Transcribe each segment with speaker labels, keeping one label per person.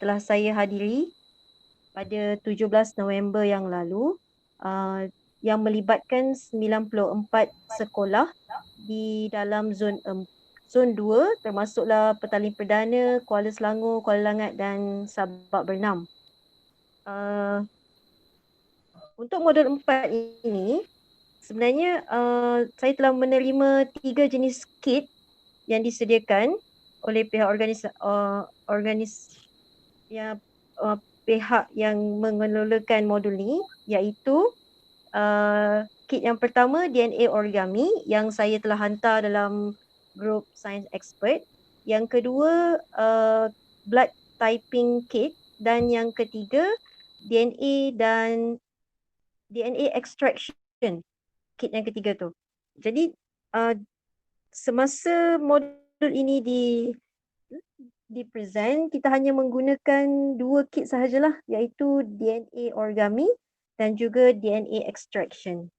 Speaker 1: telah saya hadiri pada 17 November yang lalu, yang melibatkan 94 sekolah di dalam zon 2, termasuklah Petaling Perdana, Kuala Selangor, Kuala Langat dan Sabak Bernam. Untuk modul 4 ini, sebenarnya saya telah menerima 3 jenis kit yang disediakan oleh pihak pihak yang mengelolakan modul ni, iaitu kit yang pertama DNA origami yang saya telah hantar dalam grup Science Expert. Yang kedua blood typing kit, dan yang ketiga DNA dan DNA extraction kit yang ketiga tu. Jadi semasa modul ini di-present, kita hanya menggunakan 2 kit sahajalah, iaitu DNA origami dan juga DNA extraction.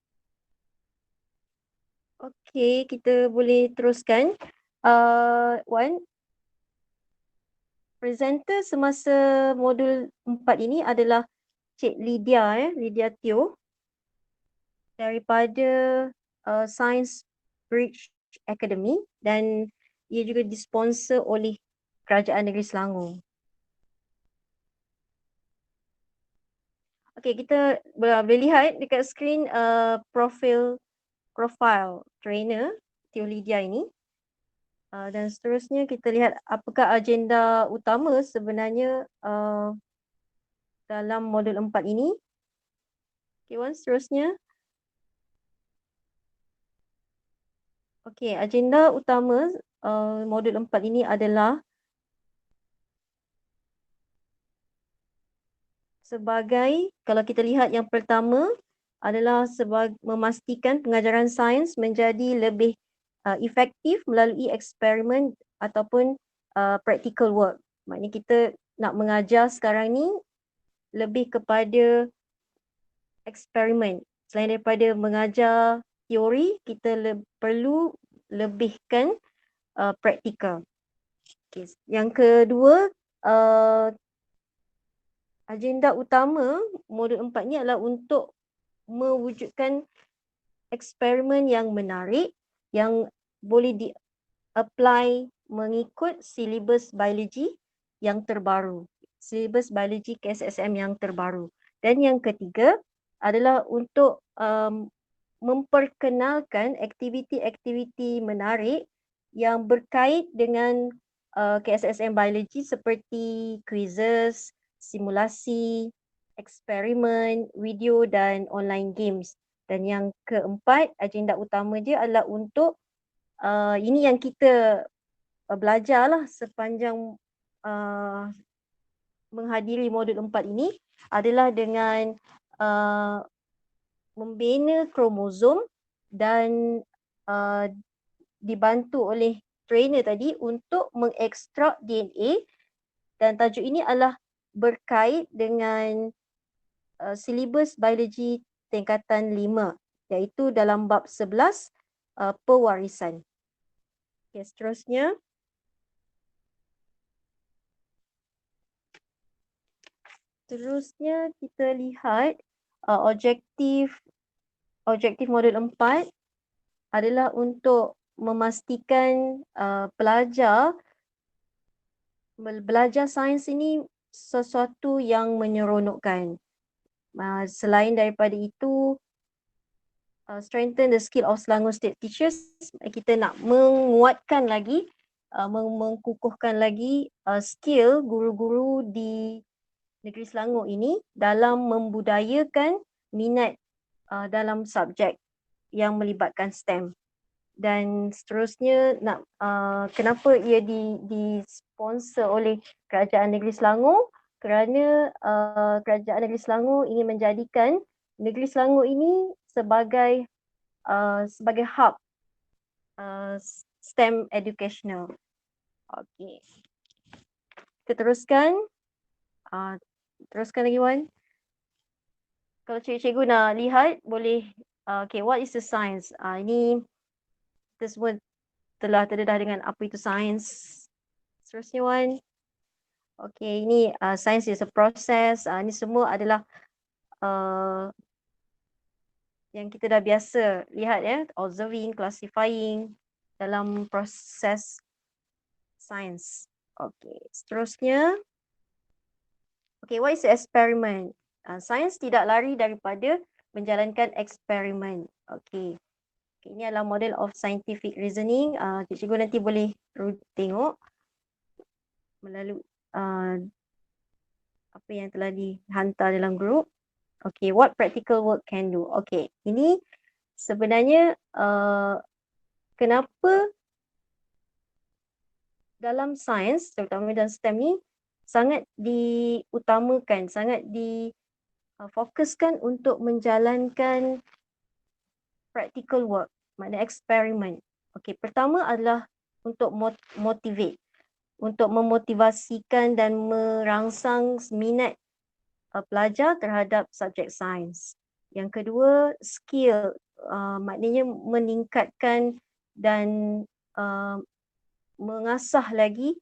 Speaker 1: Okey, kita boleh teruskan. Wan, presenter semasa modul 4 ini adalah Cik Lydia, Lydia Teo daripada Science Bridge Academy, dan ia juga disponsor oleh Kerajaan Negeri Selangor. Okey, kita boleh lihat dekat skrin profile trainer Teo Lydia ini. Dan seterusnya kita lihat apakah agenda utama sebenarnya dalam modul 4 ini. Okay, Wan, seterusnya. Okey, agenda utama modul 4 ini adalah sebagai, kalau kita lihat yang pertama adalah memastikan pengajaran sains menjadi lebih efektif melalui eksperimen ataupun practical work. Maknanya kita nak mengajar sekarang ni lebih kepada eksperimen. Selain daripada mengajar teori, kita perlu lebihkan praktikal. Okay. Yang kedua, agenda utama modul 4 ni adalah untuk mewujudkan eksperimen yang menarik yang boleh di-apply mengikut silibus biologi yang terbaru. Silibus biologi KSSM yang terbaru. Dan yang ketiga adalah untuk memperkenalkan aktiviti-aktiviti menarik yang berkait dengan KSSM biologi seperti quizzes, simulasi, eksperimen, video dan online games. Dan yang keempat, agenda utama dia adalah untuk ini yang kita belajarlah sepanjang menghadiri modul 4 ini adalah dengan membina kromosom dan dibantu oleh trainer tadi untuk mengekstrak DNA, dan tajuk ini adalah berkait dengan silibus biologi tingkatan 5, iaitu dalam bab 11 pewarisan. Okay, seterusnya. Terusnya kita lihat objektif modul 4 adalah untuk memastikan pelajar belajar sains ini sesuatu yang menyeronokkan. Selain daripada itu, strengthen the skill of Selangor State teachers, kita nak menguatkan lagi, mengkukuhkan lagi skill guru-guru di Negeri Selangor ini dalam membudayakan minat dalam subjek yang melibatkan STEM. Dan seterusnya, kenapa ia disponsor oleh Kerajaan Negeri Selangor? Kerana Kerajaan Negeri Selangor ingin menjadikan Negeri Selangor ini sebagai hub STEM educational. Okey. Kita teruskan. Teruskan lagi, Wan. Kalau cikgu nak lihat, boleh. Okay, what is the science? Ini kita semua telah terdedah dengan apa itu sains. Seterusnya, Wan. Okay, ini science is a process. Ini semua adalah yang kita dah biasa lihat ya, observing, classifying dalam proses science. Okay, seterusnya. Okay, what is experiment? Sains tidak lari daripada menjalankan eksperimen. Okay. Ini adalah model of scientific reasoning. Cikgu nanti boleh tengok melalui apa yang telah dihantar dalam grup. Okay, what practical work can do? Okay, ini sebenarnya kenapa dalam sains, terutama dalam STEM ni, sangat diutamakan, sangat difokuskan untuk menjalankan practical work, maknanya eksperimen. Okay, pertama adalah untuk motivate, untuk memotivasikan dan merangsang minat pelajar terhadap subjek sains. Yang kedua, skill, maknanya meningkatkan dan mengasah lagi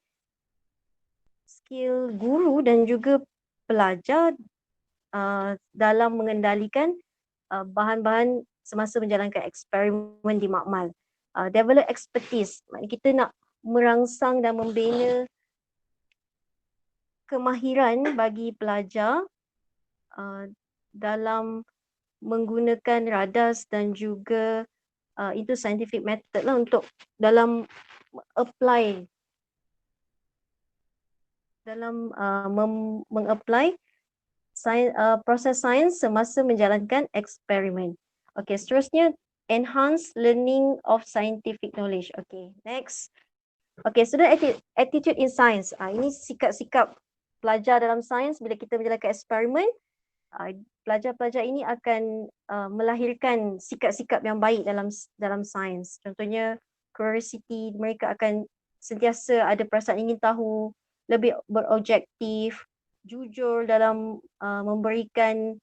Speaker 1: skill guru dan juga pelajar dalam mengendalikan bahan-bahan semasa menjalankan eksperimen di makmal. Develop expertise, maknanya kita nak merangsang dan membina kemahiran bagi pelajar dalam menggunakan radars dan juga itu scientific method lah untuk dalam apply, dalam mengapply proses sains semasa menjalankan eksperimen. Okay, seterusnya enhance learning of scientific knowledge. Okay, next. Okay, student attitude in science. Ini sikap-sikap pelajar dalam sains bila kita menjalankan eksperimen. Pelajar-pelajar ini akan melahirkan sikap-sikap yang baik dalam sains. Contohnya curiosity, mereka akan sentiasa ada perasaan ingin tahu, lebih berobjektif, jujur dalam memberikan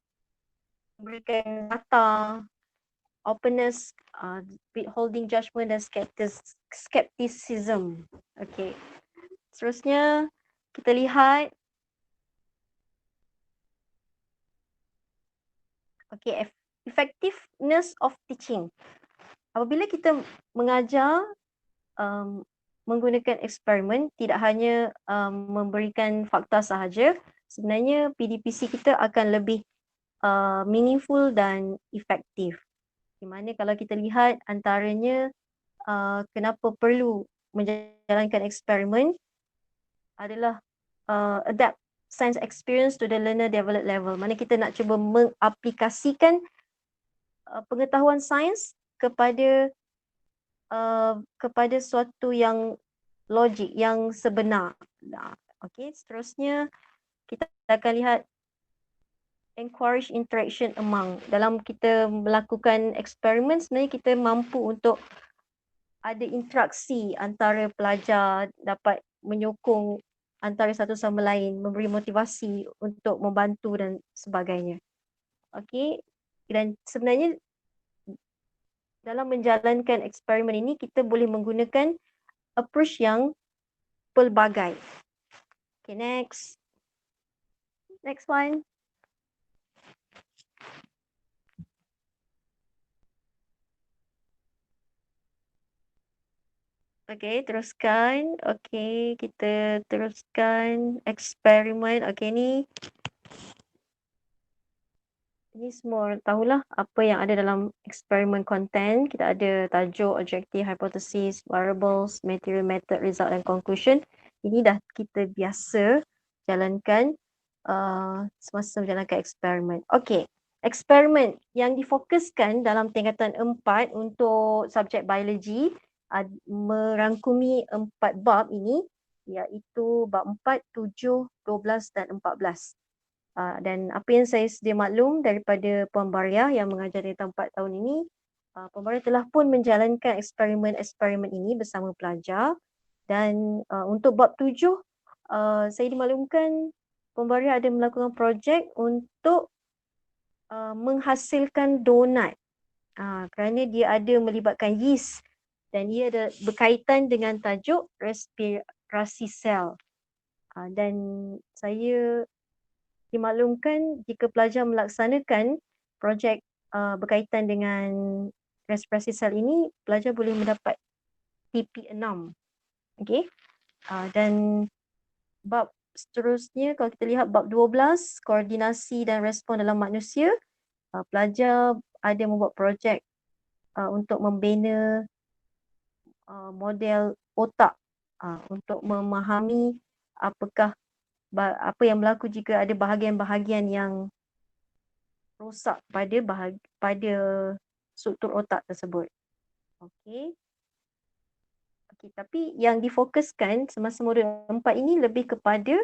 Speaker 1: data, openness, withholding judgment dan skepticism. Okay. Seterusnya kita lihat effectiveness of teaching. Apabila kita mengajar menggunakan eksperimen, tidak hanya memberikan fakta sahaja, sebenarnya PDPC kita akan lebih meaningful dan efektif. Di mana kalau kita lihat antaranya kenapa perlu menjalankan eksperimen adalah adapt science experience to the learner developed level. Mana kita nak cuba mengaplikasikan pengetahuan sains kepada suatu yang logik, yang sebenar. Okay, seterusnya kita akan lihat encourage interaction among. Dalam kita melakukan eksperimen, sebenarnya kita mampu untuk ada interaksi antara pelajar, dapat menyokong antara satu sama lain, memberi motivasi untuk membantu dan sebagainya. Okay, dan sebenarnya dalam menjalankan eksperimen ini kita boleh menggunakan approach yang pelbagai. Okay, next. Next one. Okay, teruskan. Okay, kita teruskan eksperimen. Okay, ni semua orang tahulah apa yang ada dalam eksperimen content. Kita ada tajuk, objektif, hypothesis, variables, material, method, result dan conclusion. Ini dah kita biasa jalankan semasa menjalankan eksperimen. Okay, eksperimen yang difokuskan dalam tingkatan 4 untuk subjek biologi merangkumi 4 bab ini, iaitu bab 4, 7, 12 dan 14. Dan apa yang saya sedia maklum daripada Puan Baria yang mengajar di tempat tahun ini, Puan Baria telah pun menjalankan eksperimen ini bersama pelajar. Dan untuk bab 7, saya dimaklumkan Puan Baria ada melakukan projek untuk menghasilkan donat. Kerana dia ada melibatkan yeast dan ia ada berkaitan dengan tajuk respirasi sel. Dan saya dimaklumkan jika pelajar melaksanakan projek berkaitan dengan respirasi sel ini, pelajar boleh mendapat TP6. Okey. Dan bab seterusnya, kalau kita lihat bab 12, koordinasi dan respon dalam manusia, pelajar ada membuat projek untuk membina model otak untuk memahami apa yang berlaku jika ada bahagian-bahagian yang rosak pada struktur otak tersebut. Okey. Okey, tapi yang difokuskan semasa modul 4 ini lebih kepada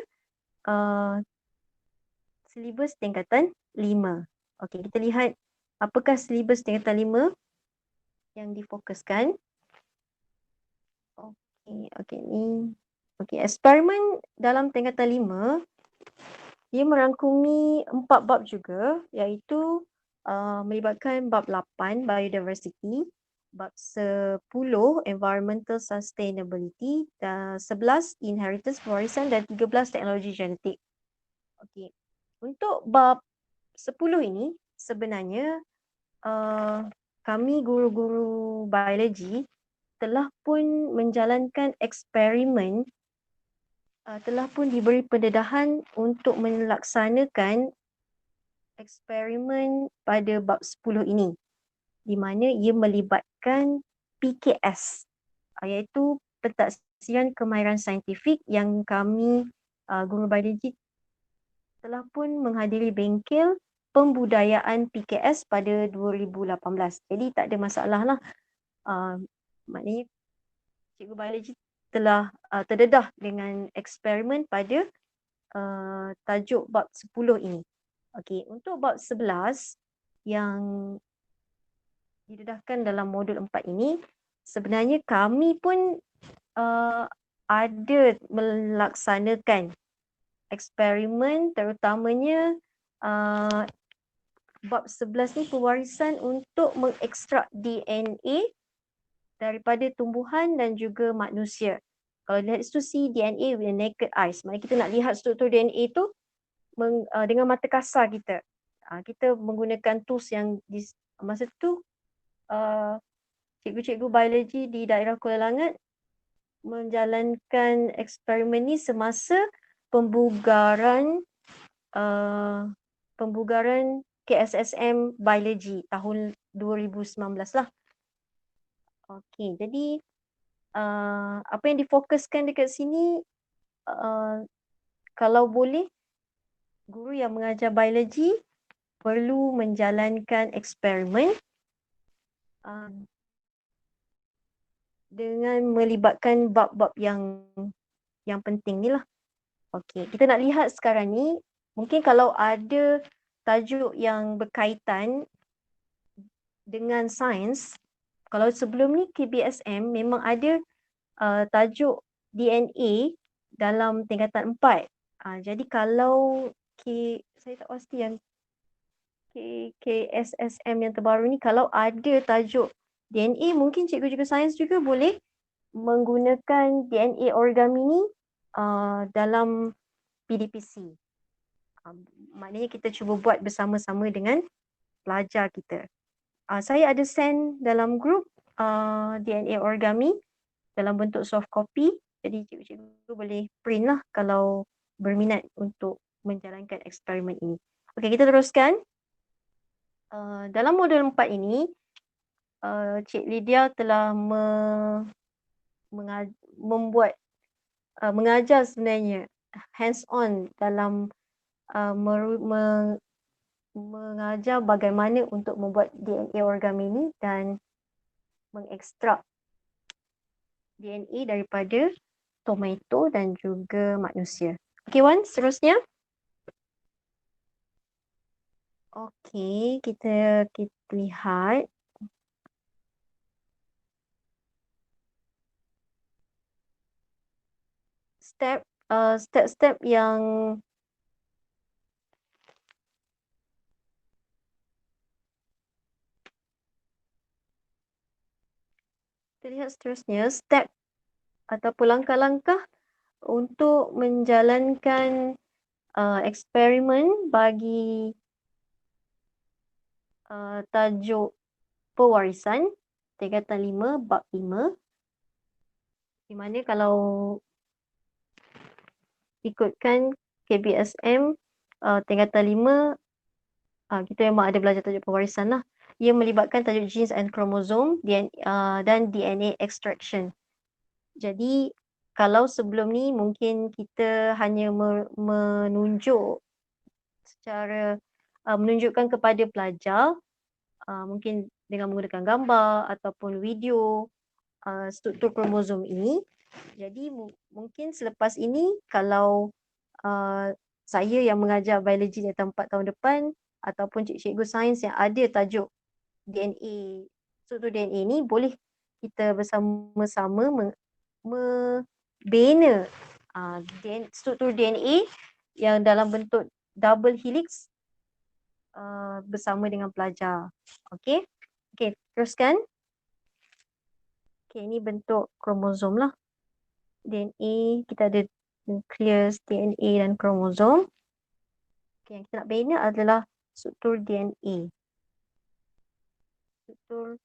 Speaker 1: silibus tingkatan 5. Okey, kita lihat apakah silibus tingkatan 5 yang difokuskan. Okey ni. Okey, eksperimen dalam tingkatan 5 dia merangkumi 4 bab juga, iaitu melibatkan bab 8 biodiversity, bab 10 environmental sustainability, 11 inheritance pewarisan dan 13 teknologi genetik. Okey. Untuk bab 10 ini sebenarnya kami guru-guru biologi telah pun menjalankan eksperimen, telah pun diberi pendedahan untuk melaksanakan eksperimen pada bab 10 ini, di mana ia melibatkan PKS, iaitu pentaksiran kemahiran saintifik yang kami guru biologi telah pun menghadiri bengkel pembudayaan PKS pada 2018. Jadi tak ada masalah lah. Maknanya cikgu biologi telah terdedah dengan eksperimen pada tajuk bab 10 ini. Okey, untuk bab 11 yang didedahkan dalam modul 4 ini, sebenarnya kami pun ada melaksanakan eksperimen, terutamanya bab 11 ni pewarisan untuk mengekstrak DNA daripada tumbuhan dan juga manusia. Kalau lihat itu cDNA with the naked eyes. Maksudnya kita nak lihat struktur DNA tu dengan mata kasar kita. Kita menggunakan tools yang masa tu cikgu-cikgu biologi di daerah Kuala Langat menjalankan eksperimen ni semasa pembugaran KSSM biologi tahun 2019 lah. Okey, jadi apa yang difokuskan dekat sini, kalau boleh guru yang mengajar biologi perlu menjalankan eksperimen dengan melibatkan bab-bab yang penting ni lah. Okey, kita nak lihat sekarang ni, mungkin kalau ada tajuk yang berkaitan dengan sains, kalau sebelum ni KBSM memang ada tajuk DNA dalam tingkatan 4. Jadi kalau saya tak pasti yang KSSM yang terbaru ni, kalau ada tajuk DNA, mungkin cikgu-cikgu sains juga boleh menggunakan DNA origami ni dalam PDPC. Maknanya kita cuba buat bersama-sama dengan pelajar kita. Saya ada send dalam grup DNA origami dalam bentuk soft copy. Jadi cikgu-cikgu boleh print lah kalau berminat untuk menjalankan eksperimen ini. Okey, kita teruskan. Dalam modul 4 ini, Cik Lydia telah mengajar sebenarnya hands on dalam mengajar bagaimana untuk membuat DNA origami ini dan mengekstrak DNA daripada tomato dan juga manusia. Okey Wan, seterusnya. Okey, kita lihat. Step-step yang kita lihat seterusnya, step ataupun langkah-langkah untuk menjalankan eksperimen bagi tajuk pewarisan tingkatan 5 bab 5, di mana kalau ikutkan KBSM tingkatan 5, kita memang ada belajar tajuk pewarisan lah. Ia melibatkan tajuk genes and chromosome dan DNA extraction. Jadi kalau sebelum ni mungkin kita hanya menunjuk secara menunjukkan kepada pelajar mungkin dengan menggunakan gambar ataupun video struktur kromosom ini. Jadi mungkin selepas ini kalau saya yang mengajar biologi di tahun 4 tahun depan ataupun cikgu sains yang ada tajuk DNA, struktur DNA ni, boleh kita bersama-sama membina struktur DNA yang dalam bentuk double helix bersama dengan pelajar. Okey. Okey, teruskan. Okey, ini bentuk kromosom lah. DNA, kita ada nucleus, DNA dan kromosom. Okey, yang kita nak bina adalah struktur DNA. Struktur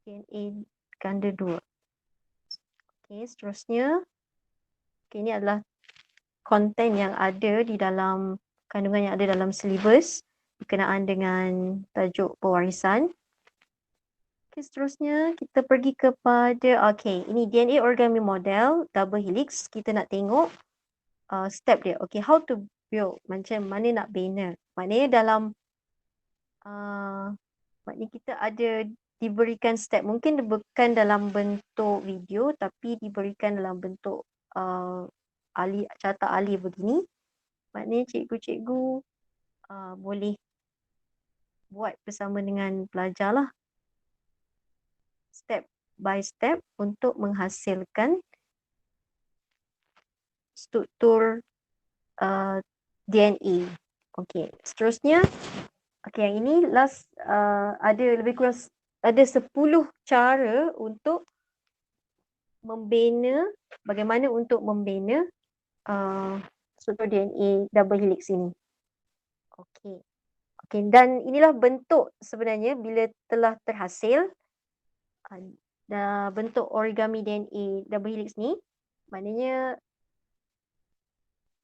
Speaker 1: DNA ganda 2. Okey, seterusnya. Okey, ini adalah konten yang ada di dalam kandungan yang ada dalam silibus berkenaan dengan tajuk pewarisan. Okay, seterusnya kita pergi kepada, ini DNA origami model double helix. Kita nak tengok step dia. Okay, how to build, macam mana nak bina. Maknanya dalam, maknanya kita ada diberikan step. Mungkin bukan dalam bentuk video tapi diberikan dalam bentuk carta ahli begini. Maknanya cikgu-cikgu boleh buat bersama dengan pelajar lah. Step by step untuk menghasilkan struktur DNA. Okey, seterusnya. Okey, yang ini last ada lebih kurang ada 10 cara untuk membina, bagaimana untuk membina struktur DNA double helix ini. Okey. Okey, dan inilah bentuk sebenarnya bila telah terhasil bentuk origami DNA double helix ni. Maknanya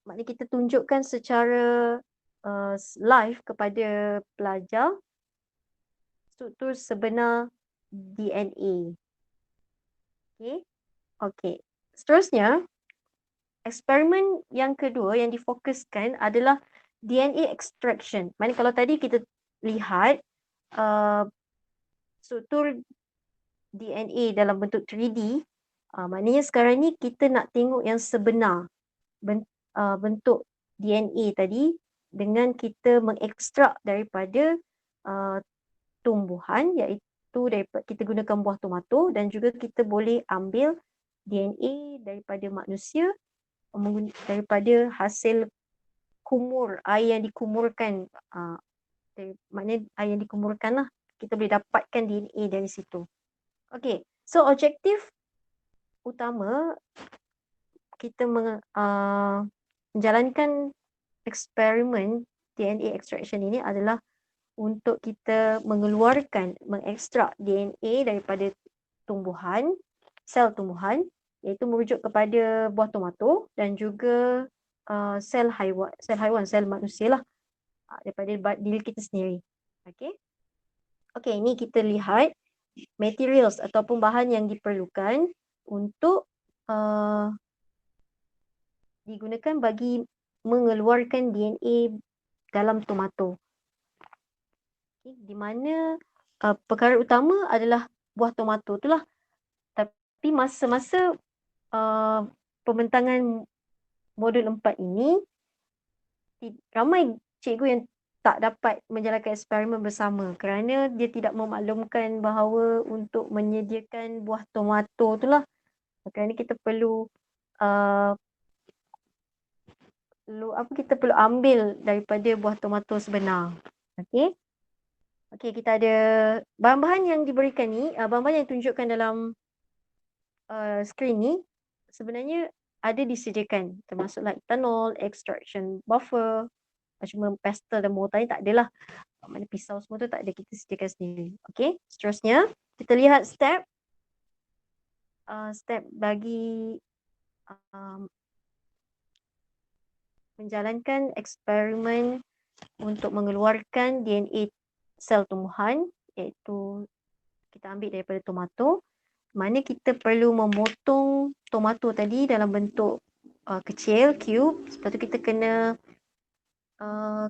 Speaker 1: kita tunjukkan secara live kepada pelajar struktur sebenar DNA. Okey. Okey. Seterusnya, eksperimen yang kedua yang difokuskan adalah DNA extraction. Maksudnya kalau tadi kita lihat struktur DNA dalam bentuk 3D, maknanya sekarang ni kita nak tengok yang sebenar bentuk DNA tadi dengan kita mengekstrak daripada tumbuhan, iaitu kita gunakan buah tomato, dan juga kita boleh ambil DNA daripada manusia daripada hasil kumur, air yang dikumurkan. Maknanya air yang dikumurkan lah, kita boleh dapatkan DNA dari situ. Okey, so objektif utama kita menjalankan eksperimen DNA extraction ini adalah untuk kita mengekstrak DNA daripada tumbuhan, sel tumbuhan, iaitu merujuk kepada buah tomato, dan juga sel haiwan, sel manusia lah, daripada diri kita sendiri. Okey. Okey, ini kita lihat materials ataupun bahan yang diperlukan untuk digunakan bagi mengeluarkan DNA dalam tomato. Okay, di mana perkara utama adalah buah tomato itulah. Tapi masa-masa pembentangan modul 4 ini, ramai cikgu yang tak dapat menjalankan eksperimen bersama kerana dia tidak memaklumkan bahawa untuk menyediakan buah tomato itulah, kerana kita perlu kita perlu ambil daripada buah tomato sebenar. Okey. Okey, kita ada bahan-bahan yang diberikan ni, bahan-bahan yang ditunjukkan dalam skrin ni sebenarnya ada disediakan, termasuklah etanol, extraction buffer, cuma pestle dan mortar ni tak adalah. Mana pisau semua tu tak ada, kita sediakan sendiri. Okey, seterusnya kita lihat step bagi menjalankan eksperimen untuk mengeluarkan DNA sel tumbuhan, iaitu kita ambil daripada tomato, mana kita perlu memotong tomato tadi dalam bentuk kecil, cube. Lepas tu kita kena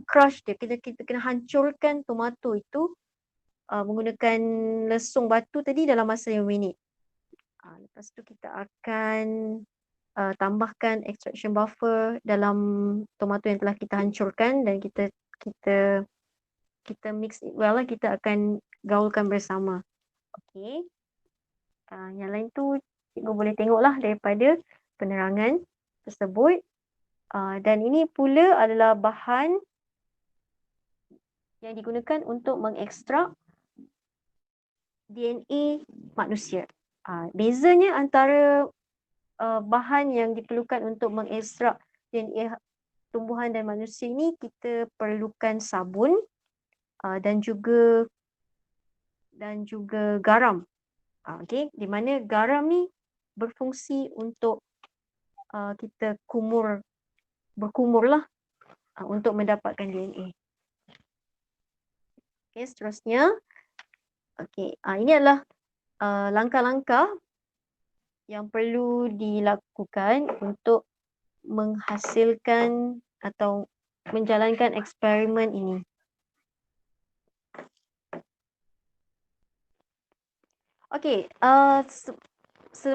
Speaker 1: crush dia, kita kena hancurkan tomato itu menggunakan lesung batu tadi dalam masa 5 minit. Lepas tu kita akan tambahkan extraction buffer dalam tomato yang telah kita hancurkan dan kita mix it well lah, kita akan gaulkan bersama. Okey. Yang lain tu cikgu boleh tengoklah daripada penerangan tersebut. Dan ini pula adalah bahan yang digunakan untuk mengekstrak DNA manusia. Bezanya antara bahan yang diperlukan untuk mengekstrak DNA tumbuhan dan manusia ini, kita perlukan sabun dan juga garam. Okey, di mana garam ni berfungsi untuk kita berkumurlah untuk mendapatkan DNA. Okey, seterusnya. Okey, ini adalah langkah-langkah yang perlu dilakukan untuk menghasilkan atau menjalankan eksperimen ini. Okey,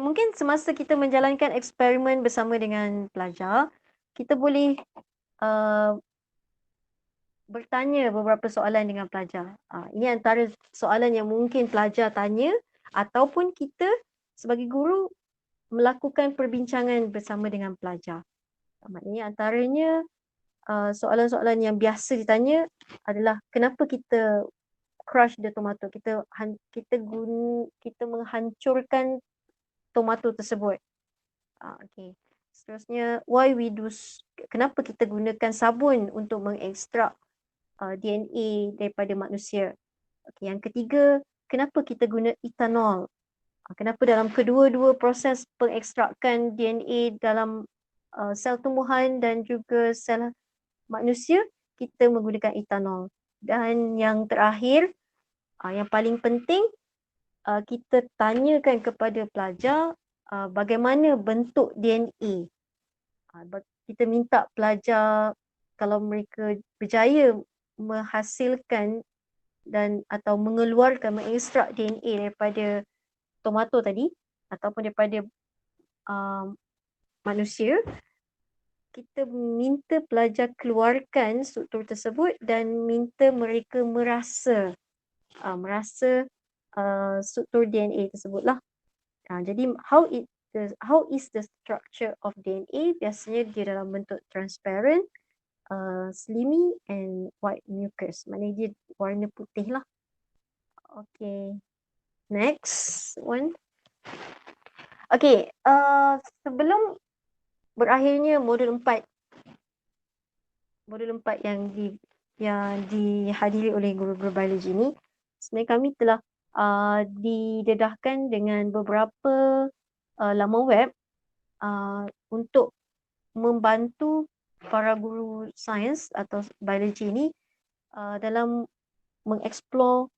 Speaker 1: mungkin semasa kita menjalankan eksperimen bersama dengan pelajar, kita boleh bertanya beberapa soalan dengan pelajar. Ini antara soalan yang mungkin pelajar tanya ataupun kita sebagai guru melakukan perbincangan bersama dengan pelajar. Maknanya antaranya soalan-soalan yang biasa ditanya adalah kenapa kita crush the tomato, kita menghancurkan tomato tersebut. Okay. Seterusnya, kenapa kita gunakan sabun untuk mengekstrak DNA daripada manusia. Okay. Yang ketiga, kenapa kita guna etanol? Kenapa dalam kedua-dua proses pengekstrakan DNA dalam sel tumbuhan dan juga sel manusia, kita menggunakan etanol. Dan yang terakhir, yang paling penting, kita tanyakan kepada pelajar bagaimana bentuk DNA. Kita minta pelajar, kalau mereka berjaya menghasilkan atau mengekstrak DNA daripada tomato tadi ataupun daripada manusia, kita minta pelajar keluarkan struktur tersebut dan minta mereka merasa struktur DNA tersebutlah. Jadi how is the structure of DNA? Biasanya dia dalam bentuk transparent, slimy and white mucus. Maknanya dia warna putih lah. Okay. Next one. Okay, sebelum berakhirnya modul 4 yang dihadiri oleh guru-guru biologi ini, sebenarnya kami telah didedahkan dengan beberapa laman web untuk membantu para guru sains atau biologi ini dalam mengeksplor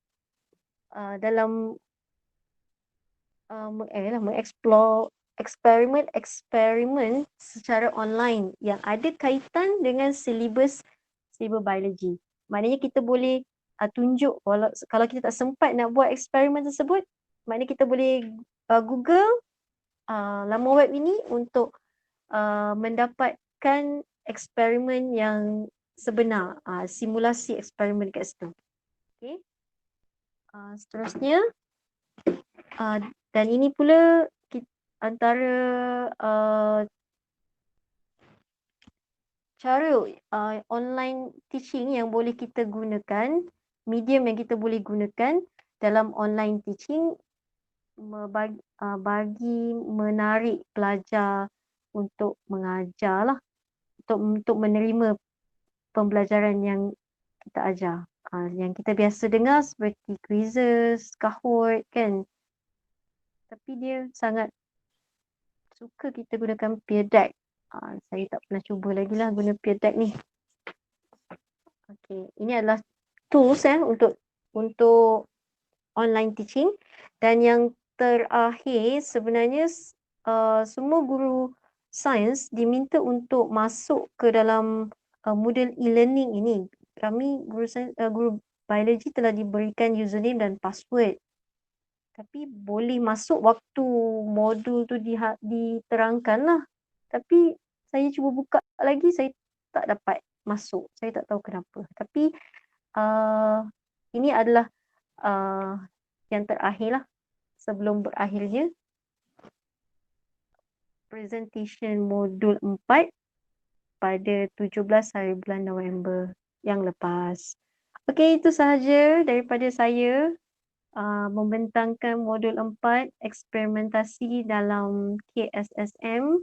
Speaker 1: mengeksplor eksperimen secara online yang ada kaitan dengan silibus biologi. Maknanya kita boleh tunjuk, kalau kita tak sempat nak buat eksperimen tersebut, maknanya kita boleh Google laman web ini untuk mendapatkan eksperimen yang sebenar, simulasi eksperimen kat situ. Okay. Seterusnya, dan ini pula antara cara online teaching yang boleh kita gunakan, medium yang kita boleh gunakan dalam online teaching, bagi menarik pelajar untuk mengajar lah, untuk menerima pembelajaran yang kita ajar. Yang kita biasa dengar seperti quizzes, Kahoot kan. Tapi dia sangat suka kita gunakan peer deck. Saya tak pernah cuba lagi lah guna peer deck ni. Okay, ini adalah tools untuk online teaching. Dan yang terakhir sebenarnya semua guru sains diminta untuk masuk ke dalam model e-learning ini. Kami guru biologi telah diberikan username dan password. Tapi boleh masuk waktu modul tu diterangkan lah. Tapi saya cuba buka lagi, saya tak dapat masuk. Saya tak tahu kenapa. Tapi ini adalah yang terakhir lah sebelum berakhirnya presentation modul 4 pada 17 hari bulan November yang lepas. Okey, itu sahaja daripada saya membentangkan modul 4 eksperimentasi dalam KSSM